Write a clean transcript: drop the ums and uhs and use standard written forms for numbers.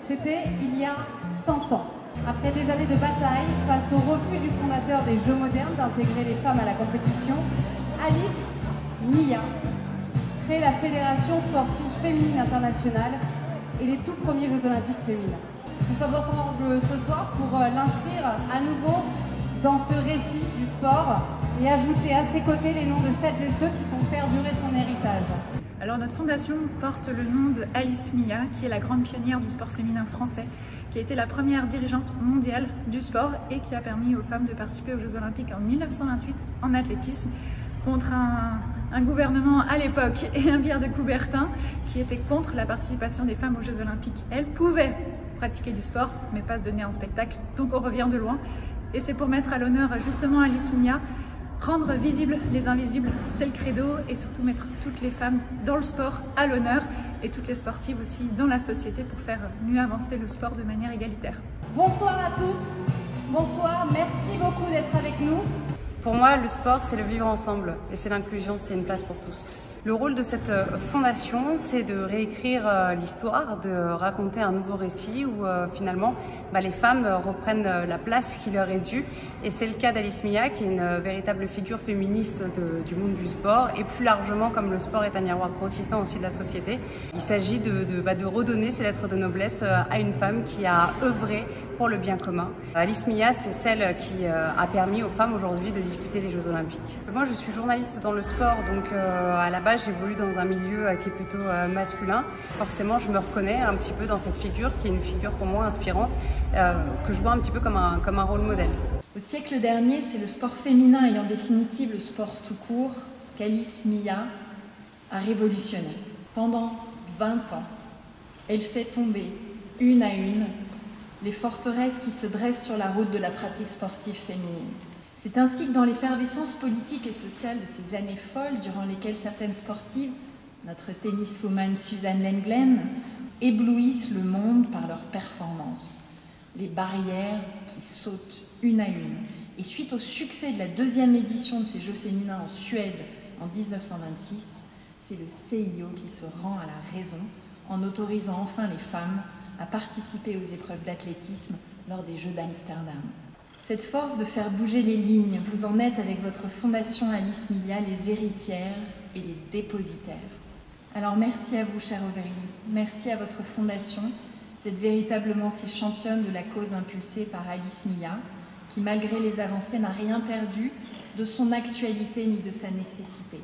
C'était il y a 100 ans. Après des années de bataille, face au refus du fondateur des Jeux modernes d'intégrer les femmes à la compétition, Alice Mia crée la Fédération sportive féminine internationale et les tout premiers Jeux olympiques féminins. Nous sommes ensemble ce soir pour l'inscrire à nouveau dans ce récit du sport et ajouter à ses côtés les noms de celles et ceux qui font perdurer son héritage. Alors notre fondation porte le nom de Alice Mia, qui est la grande pionnière du sport féminin français, qui a été la première dirigeante mondiale du sport et qui a permis aux femmes de participer aux Jeux Olympiques en 1928 en athlétisme contre un gouvernement à l'époque et un Pierre de Coubertin qui était contre la participation des femmes aux Jeux Olympiques. Elles pouvaient pratiquer du sport mais pas se donner en spectacle, donc on revient de loin. Et c'est pour mettre à l'honneur justement Alice Mia. Rendre visibles les invisibles, c'est le credo, et surtout mettre toutes les femmes dans le sport à l'honneur et toutes les sportives aussi dans la société pour faire mieux avancer le sport de manière égalitaire. Bonsoir à tous, bonsoir, merci beaucoup d'être avec nous. Pour moi, le sport, c'est le vivre ensemble et c'est l'inclusion, c'est une place pour tous. Le rôle de cette fondation, c'est de réécrire l'histoire, de raconter un nouveau récit où finalement les femmes reprennent la place qui leur est due. Et c'est le cas d'Alice Mia, qui est une véritable figure féministe du monde du sport et plus largement, comme le sport est un miroir grossissant aussi de la société, il s'agit de redonner ces lettres de noblesse à une femme qui a œuvré pour le bien commun. Alice Mia, c'est celle qui a permis aux femmes aujourd'hui de disputer les Jeux Olympiques. Moi, je suis journaliste dans le sport, donc à la base, j'évolue dans un milieu qui est plutôt masculin. Forcément, je me reconnais un petit peu dans cette figure, qui est une figure pour moi inspirante, que je vois un petit peu comme un rôle modèle. Au siècle dernier, c'est le sport féminin et en définitive le sport tout court qu'Alice Mia a révolutionné. Pendant 20 ans, elle fait tomber une à une les forteresses qui se dressent sur la route de la pratique sportive féminine. C'est ainsi que dans l'effervescence politique et sociale de ces années folles, durant lesquelles certaines sportives, notre tenniswoman Suzanne Lenglen, éblouissent le monde par leurs performances, les barrières qui sautent une à une. Et suite au succès de la deuxième édition de ces Jeux féminins en Suède en 1926, c'est le CIO qui se rend à la raison en autorisant enfin les femmes à participer aux épreuves d'athlétisme lors des Jeux d'Amsterdam. Cette force de faire bouger les lignes, vous en êtes avec votre fondation Alice Mia, les héritières et les dépositaires. Alors merci à vous, chère Aurélie, merci à votre fondation d'être véritablement ces championnes de la cause impulsée par Alice Mia, qui malgré les avancées n'a rien perdu de son actualité ni de sa nécessité.